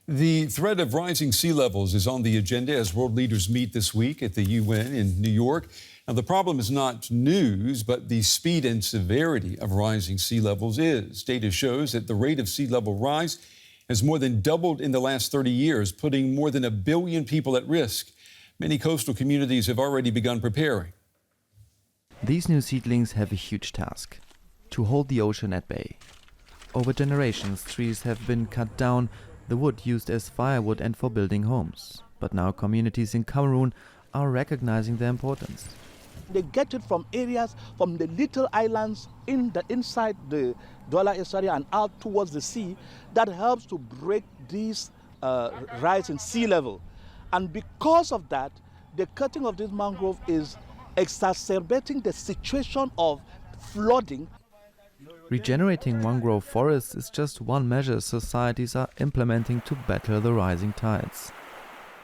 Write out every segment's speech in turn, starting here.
The threat of rising sea levels is on the agenda as world leaders meet this week at the UN in New York. Now, the problem is not news, but the speed and severity of rising sea levels is. Data shows that the rate of sea level rise has more than doubled in the last 30 years, putting more than 1 billion people at risk. Many coastal communities have already begun preparing. These new seedlings have a huge task: to hold the ocean at bay. Over generations, trees have been cut down, the wood used as firewood and for building homes. But now communities in Cameroon are recognizing their importance. They get it from areas, from the little islands inside the Douala Estuary and out towards the sea, that helps to break this rise in sea level. And because of that, the cutting of this mangrove is exacerbating the situation of flooding. Regenerating mangrove forests is just one measure societies are implementing to battle the rising tides.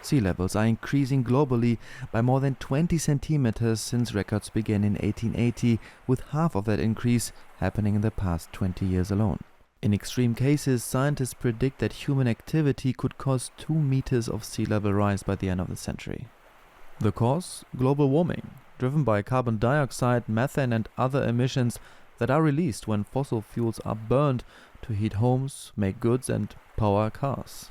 Sea levels are increasing globally by more than 20 centimeters since records began in 1880, with half of that increase happening in the past 20 years alone. In extreme cases, scientists predict that human activity could cause 2 meters of sea level rise by the end of the century. The cause? Global warming, driven by carbon dioxide, methane and other emissions that are released when fossil fuels are burned to heat homes, make goods and power cars.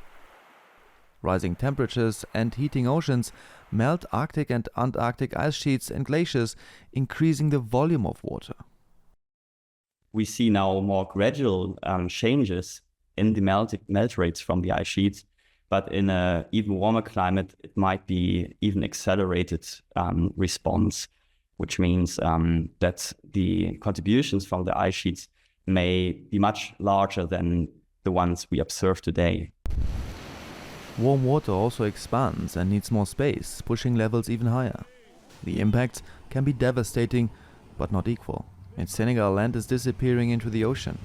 Rising temperatures and heating oceans melt Arctic and Antarctic ice sheets and glaciers, increasing the volume of water. We see now more gradual changes in the melt rates from the ice sheets, but in an even warmer climate, it might be even accelerated response, which means that the contributions from the ice sheets may be much larger than the ones we observe today. Warm water also expands and needs more space, pushing levels even higher. The impacts can be devastating, but not equal. In Senegal, land is disappearing into the ocean.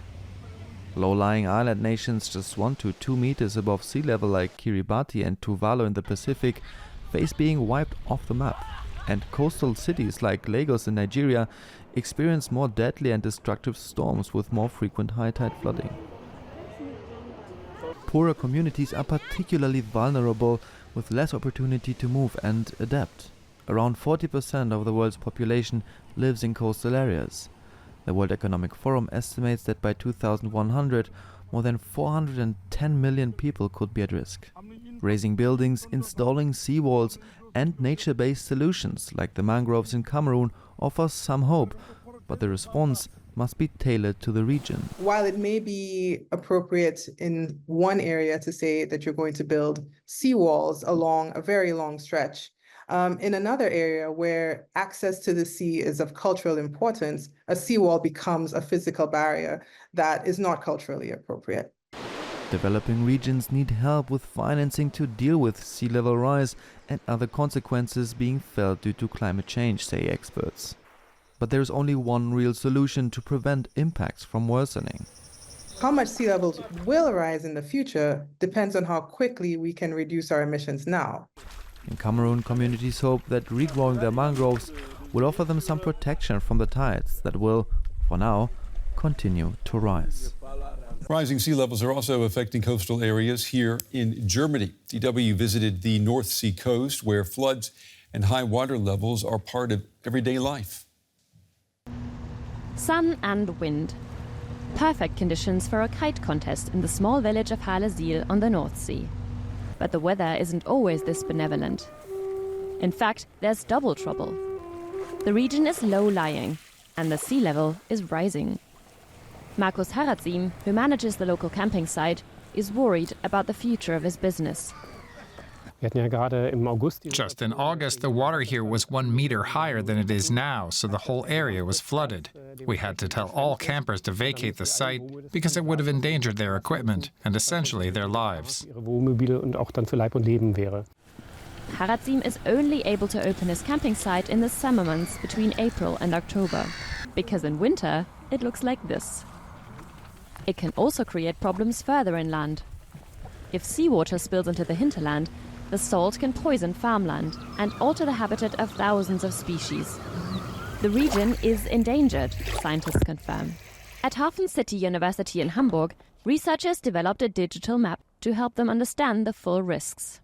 Low-lying island nations just 1 to 2 meters above sea level like Kiribati and Tuvalu in the Pacific face being wiped off the map. And coastal cities like Lagos in Nigeria experience more deadly and destructive storms with more frequent high-tide flooding. Poorer communities are particularly vulnerable, with less opportunity to move and adapt. Around 40% of the world's population lives in coastal areas. The World Economic Forum estimates that by 2100, more than 410 million people could be at risk. Raising buildings, installing seawalls, and nature-based solutions like the mangroves in Cameroon offers some hope, but the response must be tailored to the region. While it may be appropriate in one area to say that you're going to build seawalls along a very long stretch, in another area where access to the sea is of cultural importance, a seawall becomes a physical barrier that is not culturally appropriate. Developing regions need help with financing to deal with sea level rise and other consequences being felt due to climate change, say experts. But there is only one real solution to prevent impacts from worsening. How much sea levels will rise in the future depends on how quickly we can reduce our emissions now. In Cameroon, communities hope that regrowing their mangroves will offer them some protection from the tides that will, for now, continue to rise. Rising sea levels are also affecting coastal areas here in Germany. DW visited the North Sea coast, where floods and high water levels are part of everyday life. Sun and wind. Perfect conditions for a kite contest in the small village of Halle-Siel on the North Sea. But the weather isn't always this benevolent. In fact, there's double trouble. The region is low-lying, and the sea level is rising. Markus Haratzim, who manages the local camping site, is worried about the future of his business. Just in August, the water here was 1 meter higher than it is now, so the whole area was flooded. We had to tell all campers to vacate the site because it would have endangered their equipment and essentially their lives. Haratzim is only able to open his camping site in the summer months between April and October, because in winter it looks like this. It can also create problems further inland. If seawater spills into the hinterland, the salt can poison farmland and alter the habitat of thousands of species. The region is endangered, scientists confirm. At Hafen City University in Hamburg, researchers developed a digital map to help them understand the full risks.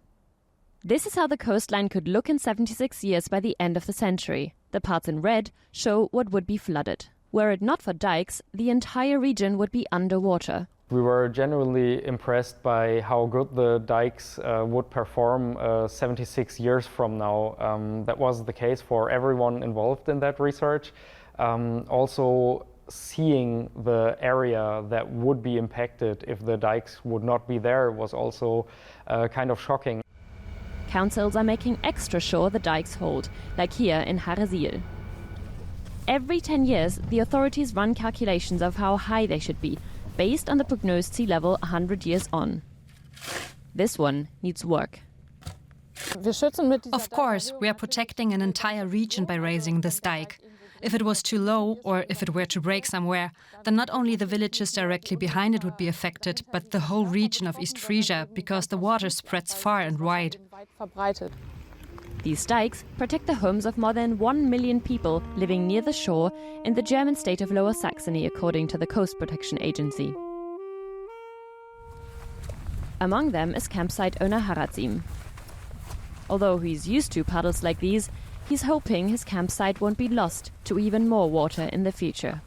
This is how the coastline could look in 76 years by the end of the century. The parts in red show what would be flooded. Were it not for dikes, the entire region would be underwater. We were genuinely impressed by how good the dikes would perform 76 years from now. That was the case for everyone involved in that research. Also, seeing the area that would be impacted if the dikes would not be there was also kind of shocking. Councils are making extra sure the dikes hold, like here in Harresiel. Every 10 years, the authorities run calculations of how high they should be, based on the prognosed sea level 100 years on. This one needs work. Of course, we are protecting an entire region by raising this dike. If it was too low, or if it were to break somewhere, then not only the villages directly behind it would be affected, but the whole region of East Frisia, because the water spreads far and wide. These dikes protect the homes of more than 1 million people living near the shore in the German state of Lower Saxony, according to the Coast Protection Agency. Among them is campsite owner Haradzim. Although he's used to puddles like these, he's hoping his campsite won't be lost to even more water in the future.